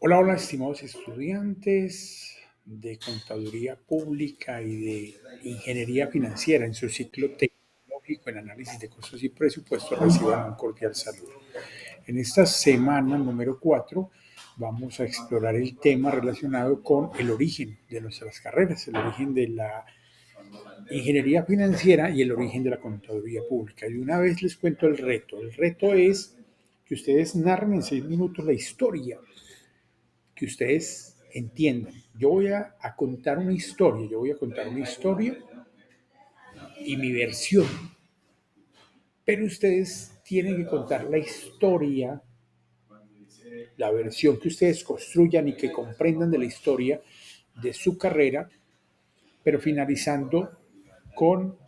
Hola, hola, estimados estudiantes de Contaduría Pública y de Ingeniería Financiera en su ciclo tecnológico en análisis de costos y presupuestos. Reciban un cordial saludo. En esta semana número 4 vamos a explorar el tema relacionado con el origen de nuestras carreras, el origen de la ingeniería financiera y el origen de la contaduría pública. Y una vez les cuento el reto. El reto es que ustedes narren en 6 minutos la historia que ustedes entiendan. Yo voy a contar una historia y mi versión, pero ustedes tienen que contar la historia, la versión que ustedes construyan y que comprendan de la historia de su carrera, pero finalizando con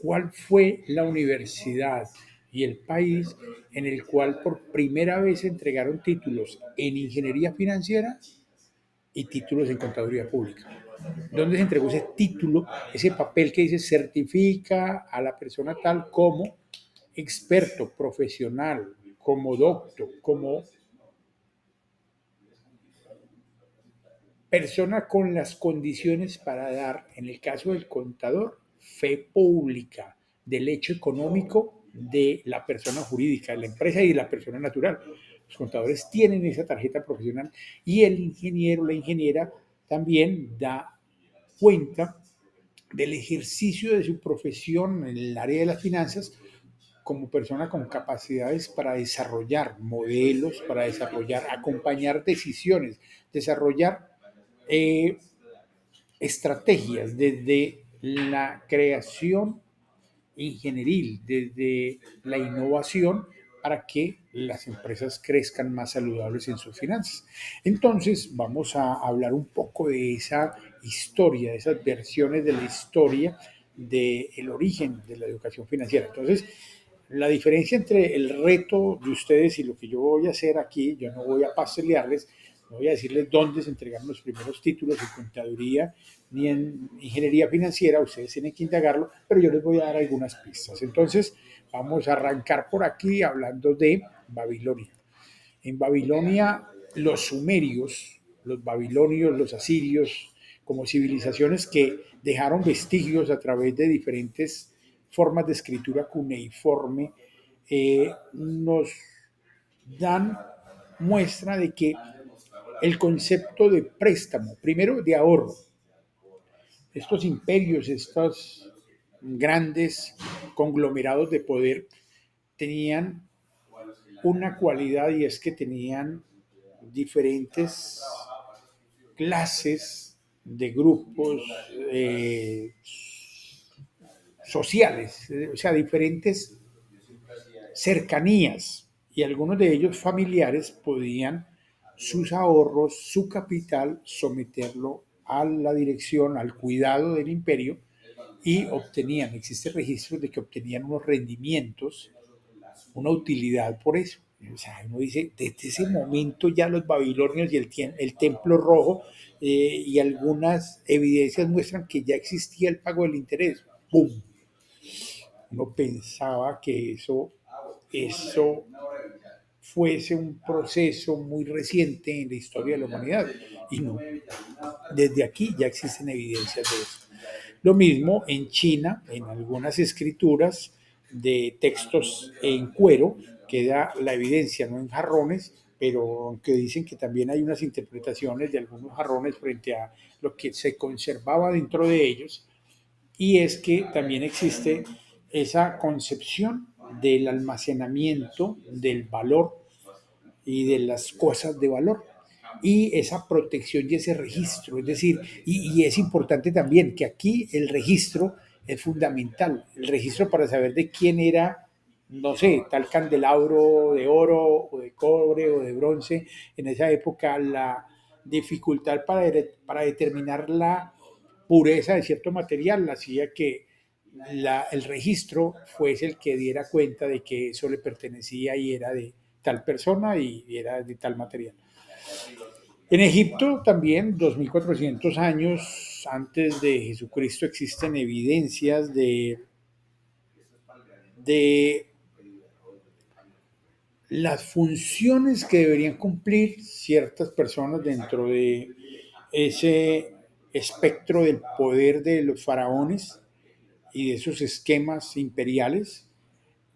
cuál fue la universidad y el país en el cual por primera vez se entregaron títulos en ingeniería financiera y títulos en contaduría pública. ¿Dónde se entregó ese título, ese papel que dice certifica a la persona tal como experto, profesional, como doctor, como persona con las condiciones para dar, en el caso del contador, fe pública del hecho económico de la persona jurídica, de la empresa y de la persona natural? Los contadores tienen esa tarjeta profesional y el ingeniero, la ingeniera, también da cuenta del ejercicio de su profesión en el área de las finanzas como persona con capacidades para desarrollar modelos, para desarrollar, acompañar decisiones, desarrollar eh, estrategias desde la creación ingenieril, desde la innovación para que las empresas crezcan más saludables en sus finanzas. Entonces, vamos a hablar un poco de esa historia, de esas versiones de la historia del origen de la educación financiera. Entonces, la diferencia entre el reto de ustedes y lo que yo voy a hacer aquí, yo no voy a pastelearles, no voy a decirles dónde se entregaron los primeros títulos en contaduría ni en ingeniería financiera, ustedes tienen que indagarlo, pero yo les voy a dar algunas pistas. Entonces, vamos a arrancar por aquí hablando de Babilonia. En Babilonia, los sumerios, los babilonios, los asirios, como civilizaciones que dejaron vestigios a través de diferentes formas de escritura cuneiforme, nos dan muestra de que el concepto de préstamo, primero de ahorro, estos imperios, estos grandes conglomerados de poder, tenían una cualidad y es que tenían diferentes clases de grupos sociales, o sea, diferentes cercanías y algunos de ellos familiares podían sus ahorros, su capital, someterlo a la dirección, al cuidado del imperio y obtenían, existe registro de que obtenían unos rendimientos, una utilidad por eso. O sea, uno dice, desde ese momento ya los babilonios y el templo rojo y algunas evidencias muestran que ya existía el pago del interés. ¡Pum! Uno pensaba que eso fuese un proceso muy reciente en la historia de la humanidad. Y no, desde aquí ya existen evidencias de eso. Lo mismo en China, en algunas escrituras de textos en cuero, queda la evidencia, no en jarrones, pero aunque dicen que también hay unas interpretaciones de algunos jarrones frente a lo que se conservaba dentro de ellos, y es que también existe esa concepción del almacenamiento del valor y de las cosas de valor y esa protección y ese registro. Es decir, y es importante también que aquí el registro es fundamental, el registro para saber de quién era, no sé, tal candelabro de oro o de cobre o de bronce. En esa época la dificultad para determinar la pureza de cierto material hacía que el registro fuese el que diera cuenta de que eso le pertenecía y era de tal persona y era de tal material. En Egipto también, 2400 años antes de Jesucristo, existen evidencias de las funciones que deberían cumplir ciertas personas dentro de ese espectro del poder de los faraones y de esos esquemas imperiales.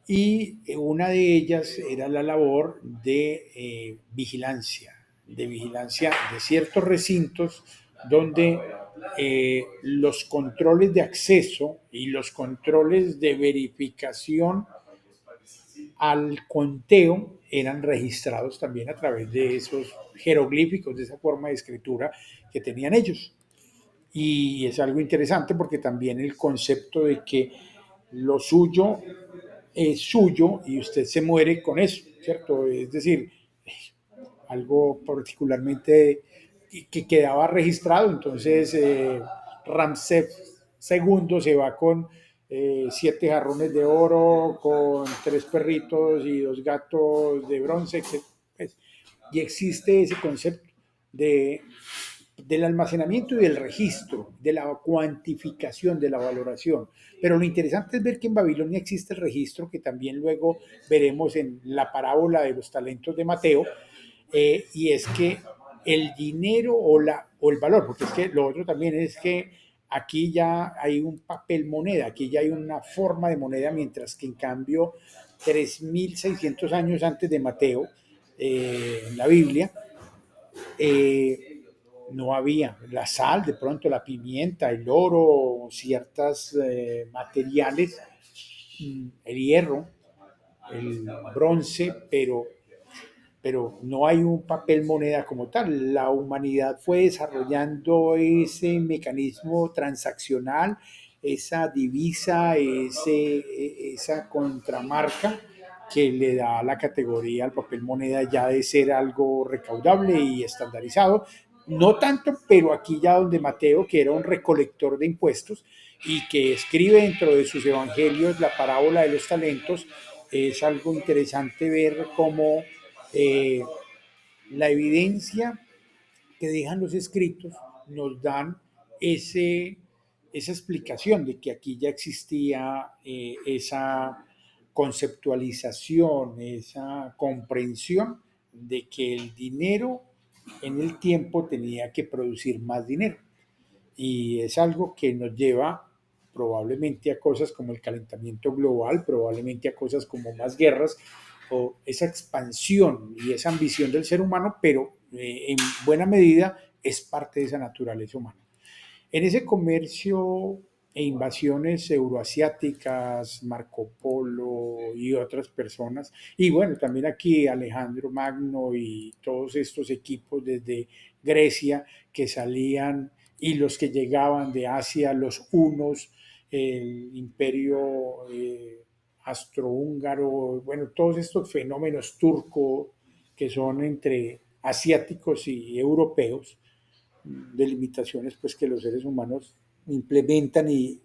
Y una de ellas era la labor de vigilancia de ciertos recintos donde los controles de acceso y los controles de verificación al conteo eran registrados también a través de esos jeroglíficos, de esa forma de escritura que tenían ellos. Y es algo interesante porque también el concepto de que lo suyo es suyo y usted se muere con eso, ¿cierto? Es decir, algo particularmente que quedaba registrado. Entonces, Ramsés II se va con 7 jarrones de oro, con 3 perritos y 2 gatos de bronce, etc. Y existe ese concepto de, del almacenamiento y del registro, de la cuantificación, de la valoración. Pero lo interesante es ver que en Babilonia existe el registro, que también luego veremos en la parábola de los talentos de Mateo, y es que el dinero o el valor, porque es que lo otro también es que aquí ya hay un papel moneda, aquí ya hay una forma de moneda, mientras que en cambio 3600 años antes de Mateo, en la Biblia, no había la sal, de pronto la pimienta, el oro, ciertos materiales, el hierro, el bronce, pero no hay un papel moneda como tal. La humanidad fue desarrollando ese mecanismo transaccional, esa divisa, esa contramarca que le da la categoría al papel moneda ya de ser algo recaudable y estandarizado. No tanto, pero aquí ya donde Mateo, que era un recolector de impuestos y que escribe dentro de sus evangelios la parábola de los talentos, es algo interesante ver cómo eh, la evidencia que dejan los escritos nos dan ese, esa explicación de que aquí ya existía esa conceptualización, esa comprensión de que el dinero en el tiempo tenía que producir más dinero. Y es algo que nos lleva probablemente a cosas como el calentamiento global, probablemente a cosas como más guerras o esa expansión y esa ambición del ser humano, pero en buena medida es parte de esa naturaleza humana. En ese comercio e invasiones euroasiáticas, Marco Polo y otras personas, y bueno, también aquí Alejandro Magno y todos estos equipos desde Grecia que salían y los que llegaban de Asia, los hunos, el imperio astrohúngaro, bueno, todos estos fenómenos turcos que son entre asiáticos y europeos, de limitaciones pues que los seres humanos implementan y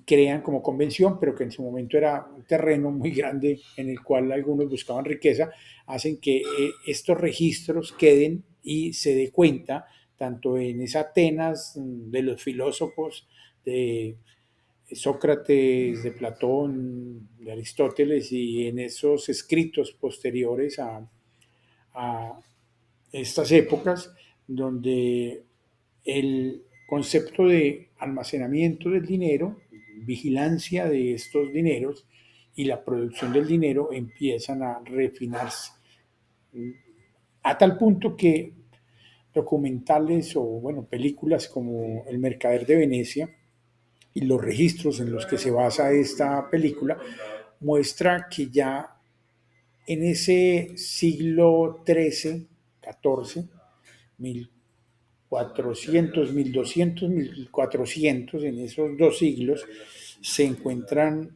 crean como convención, pero que en su momento era un terreno muy grande en el cual algunos buscaban riqueza, hacen que estos registros queden y se dé cuenta, tanto en esa Atenas de los filósofos, de Sócrates, de Platón, de Aristóteles, y en esos escritos posteriores a estas épocas, donde el concepto de almacenamiento del dinero, vigilancia de estos dineros y la producción del dinero empiezan a refinarse. A tal punto que documentales o, bueno, películas como El Mercader de Venecia y los registros en los que se basa esta película muestra que ya en ese siglo XIII, XIV, 1400, 1200, 1400, en esos 2 siglos, se encuentran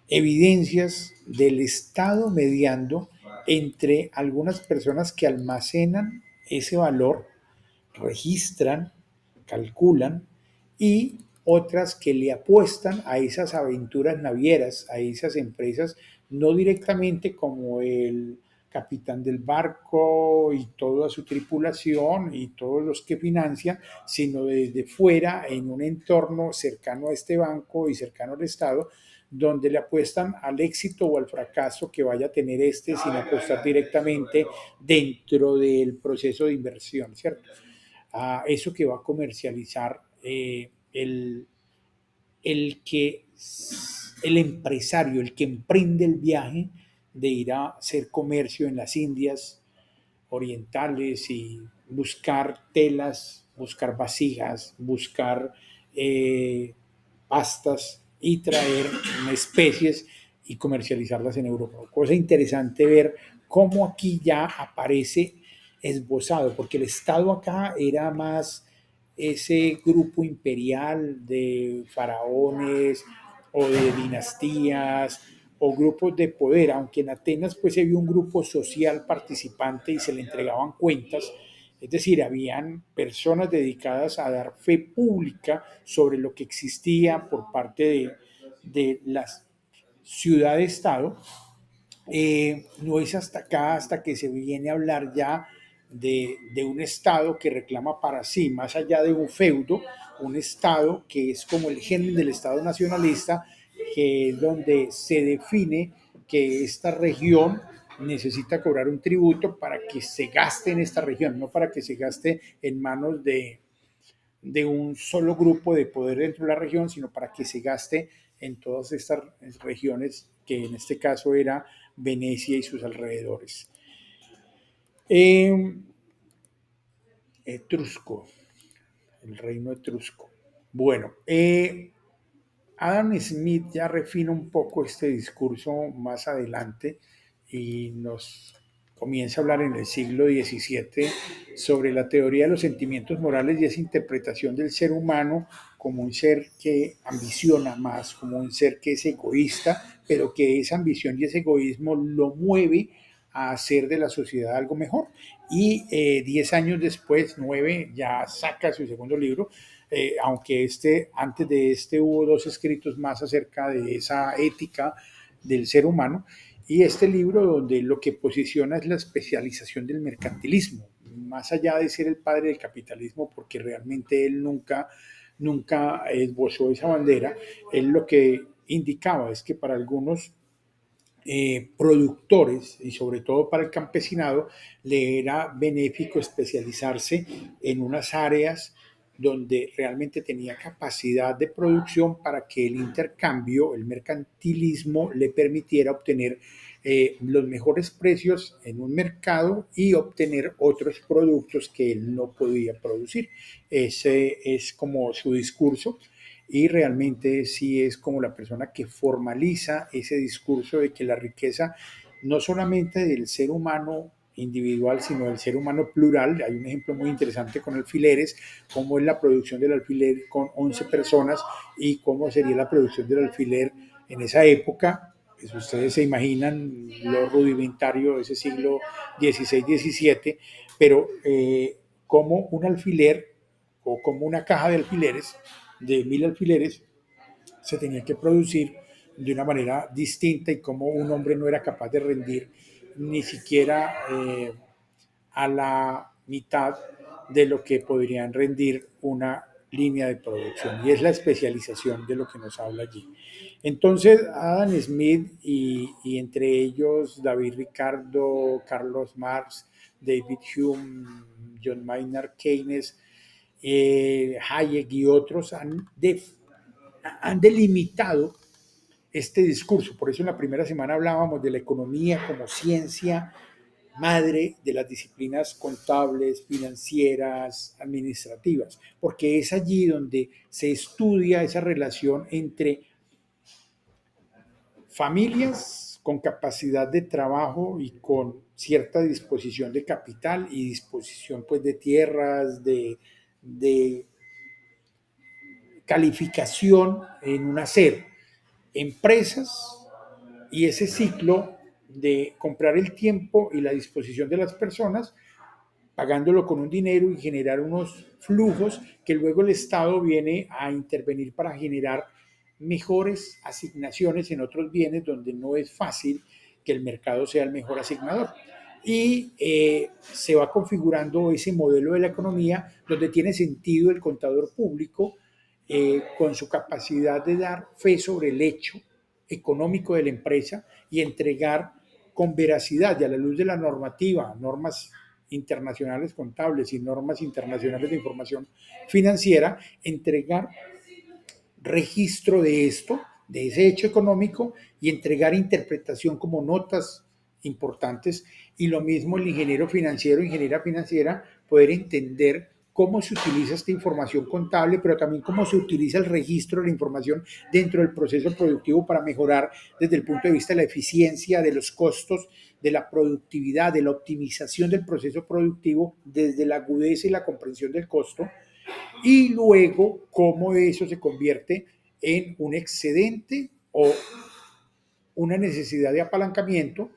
evidencias del Estado mediando entre algunas personas que almacenan ese valor, registran, calculan, y otras que le apuestan a esas aventuras navieras, a esas empresas, no directamente como el capitán del barco y toda su tripulación y todos los que financian, sino desde fuera, en un entorno cercano a este banco y cercano al Estado, donde le apuestan al éxito o al fracaso que vaya a tener este sin apostar directamente dentro del proceso de inversión, ¿cierto? A eso que va a comercializar el que el empresario, el que emprende el viaje de ir a hacer comercio en las Indias orientales y buscar telas, buscar vasijas, buscar eh, pastas y traer especies y comercializarlas en Europa. Cosa interesante ver cómo aquí ya aparece esbozado, porque el Estado acá era más ese grupo imperial de faraones o de dinastías o grupos de poder, aunque en Atenas pues había un grupo social participante y se le entregaban cuentas, es decir, habían personas dedicadas a dar fe pública sobre lo que existía por parte de las ciudad-estado. No es hasta acá, hasta que se viene a hablar ya de un Estado que reclama para sí, más allá de un feudo, un Estado que es como el germen del Estado nacionalista, que es donde se define que esta región necesita cobrar un tributo para que se gaste en esta región, no para que se gaste en manos de un solo grupo de poder dentro de la región, sino para que se gaste en todas estas regiones, que en este caso era Venecia y sus alrededores. Eh, Etrusco, el reino etrusco. Bueno, Adam Smith ya refina un poco este discurso más adelante y nos comienza a hablar en el siglo XVII sobre la teoría de los sentimientos morales y esa interpretación del ser humano como un ser que ambiciona más, como un ser que es egoísta, pero que esa ambición y ese egoísmo lo mueve a hacer de la sociedad algo mejor. Y 10 años después, 9, ya saca su segundo libro, aunque antes de este hubo dos escritos más acerca de esa ética del ser humano, y este libro donde lo que posiciona es la especialización del mercantilismo, más allá de ser el padre del capitalismo, porque realmente él nunca esbozó esa bandera, él lo que indicaba es que para algunos productores y sobre todo para el campesinado le era benéfico especializarse en unas áreas donde realmente tenía capacidad de producción para que el intercambio, el mercantilismo le permitiera obtener los mejores precios en un mercado y obtener otros productos que él no podía producir. Ese es como su discurso y realmente sí es como la persona que formaliza ese discurso de que la riqueza no solamente del ser humano individual, sino del ser humano plural. Hay un ejemplo muy interesante con alfileres, cómo es la producción del alfiler con 11 personas y cómo sería la producción del alfiler en esa época. Pues ustedes se imaginan lo rudimentario de ese siglo XVI-XVII, pero como un alfiler o como una caja de alfileres de 1000 alfileres se tenía que producir de una manera distinta y como un hombre no era capaz de rendir ni siquiera a la mitad de lo que podrían rendir una línea de producción. Y es la especialización de lo que nos habla allí. Entonces, Adam Smith y entre ellos David Ricardo, Carlos Marx, David Hume, John Maynard Keynes, Hayek y otros han delimitado este discurso. Por eso en la primera semana hablábamos de la economía como ciencia madre de las disciplinas contables, financieras, administrativas, porque es allí donde se estudia esa relación entre familias con capacidad de trabajo y con cierta disposición de capital y disposición pues de tierras, de calificación en un hacer, empresas y ese ciclo de comprar el tiempo y la disposición de las personas, pagándolo con un dinero y generar unos flujos que luego el Estado viene a intervenir para generar mejores asignaciones en otros bienes donde no es fácil que el mercado sea el mejor asignador. Y se va configurando ese modelo de la economía donde tiene sentido el contador público con su capacidad de dar fe sobre el hecho económico de la empresa y entregar con veracidad y a la luz de la normativa, normas internacionales contables y normas internacionales de información financiera, entregar registro de esto, de ese hecho económico, y entregar interpretación como notas importantes. Y lo mismo el ingeniero financiero, ingeniera financiera, poder entender cómo se utiliza esta información contable, pero también cómo se utiliza el registro de la información dentro del proceso productivo para mejorar desde el punto de vista de la eficiencia, de los costos, de la productividad, de la optimización del proceso productivo, desde la agudeza y la comprensión del costo, y luego cómo eso se convierte en un excedente o una necesidad de apalancamiento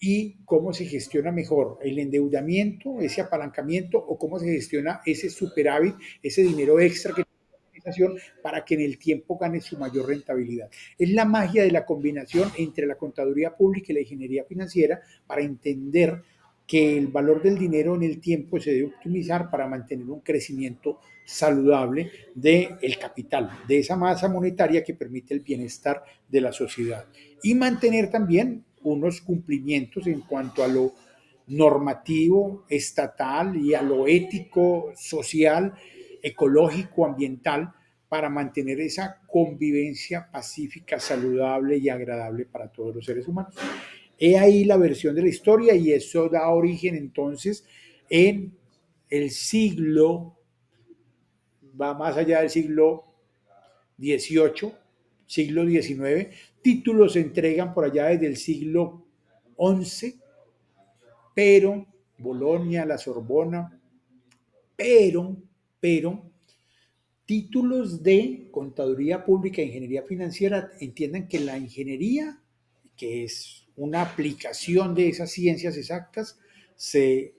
y cómo se gestiona mejor el endeudamiento, ese apalancamiento o cómo se gestiona ese superávit, ese dinero extra que tiene la organización para que en el tiempo gane su mayor rentabilidad. Es la magia de la combinación entre la contaduría pública y la ingeniería financiera para entender que el valor del dinero en el tiempo se debe optimizar para mantener un crecimiento saludable del capital, de esa masa monetaria que permite el bienestar de la sociedad. Y mantener también unos cumplimientos en cuanto a lo normativo, estatal y a lo ético, social, ecológico, ambiental, para mantener esa convivencia pacífica, saludable y agradable para todos los seres humanos. He ahí la versión de la historia y eso da origen entonces en el siglo, va más allá del siglo XVIII, siglo XIX, títulos se entregan por allá desde el siglo XI, pero Bolonia, la Sorbona, pero títulos de contaduría pública e ingeniería financiera entiendan que la ingeniería, que es una aplicación de esas ciencias exactas, se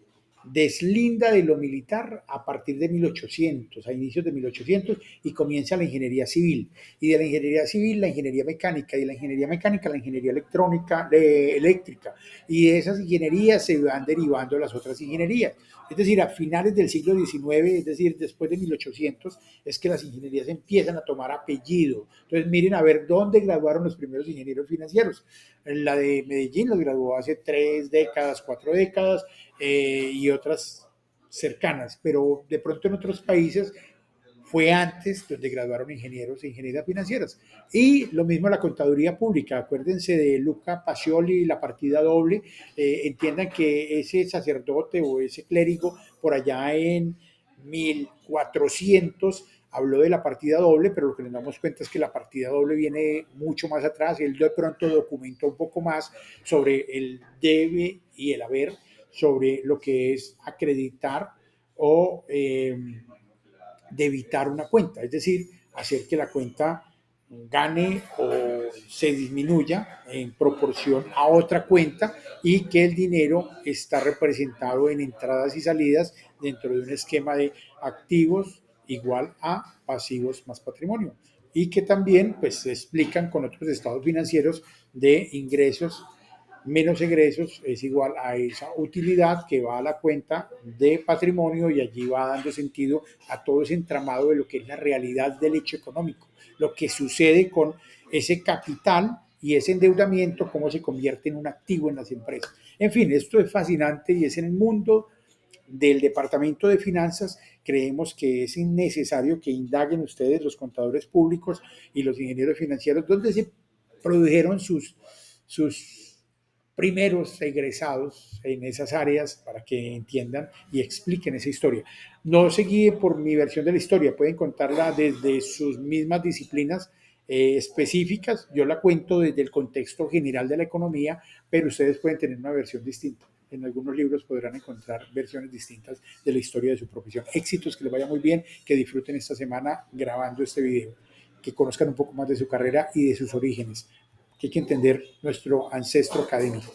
deslinda de lo militar a partir de 1800, a inicios de 1800, y comienza la ingeniería civil. Y de la ingeniería civil, la ingeniería mecánica, y de la ingeniería mecánica, la ingeniería electrónica, eléctrica. Y de esas ingenierías se van derivando las otras ingenierías. Es decir, a finales del siglo XIX, es decir, después de 1800, es que las ingenierías empiezan a tomar apellido. Entonces, miren a ver dónde graduaron los primeros ingenieros financieros. La de Medellín los graduó hace 3 décadas, 4 décadas, y otras cercanas, pero de pronto en otros países fue antes donde graduaron ingenieros e ingenierías financieras. Y lo mismo la contaduría pública. Acuérdense de Luca Pacioli, la partida doble. Entiendan que ese sacerdote o ese clérigo por allá en 1400 habló de la partida doble, pero lo que nos damos cuenta es que la partida doble viene mucho más atrás y él de pronto documentó un poco más sobre el debe y el haber, sobre lo que es acreditar o debitar una cuenta, es decir, hacer que la cuenta gane o se disminuya en proporción a otra cuenta y que el dinero está representado en entradas y salidas dentro de un esquema de activos igual a pasivos más patrimonio y que también pues se explican con otros estados financieros de ingresos menos egresos es igual a esa utilidad que va a la cuenta de patrimonio y allí va dando sentido a todo ese entramado de lo que es la realidad del hecho económico, lo que sucede con ese capital y ese endeudamiento, cómo se convierte en un activo en las empresas. En fin, esto es fascinante y es en el mundo del Departamento de Finanzas. Creemos que es necesario que indaguen ustedes, los contadores públicos y los ingenieros financieros, donde se produjeron sus primeros egresados en esas áreas para que entiendan y expliquen esa historia. No se guíe por mi versión de la historia, pueden contarla desde sus mismas disciplinas específicas. Yo la cuento desde el contexto general de la economía, pero ustedes pueden tener una versión distinta. En algunos libros podrán encontrar versiones distintas de la historia de su profesión. Éxitos, que les vaya muy bien, que disfruten esta semana grabando este video, que conozcan un poco más de su carrera y de sus orígenes, que hay que entender nuestro ancestro académico.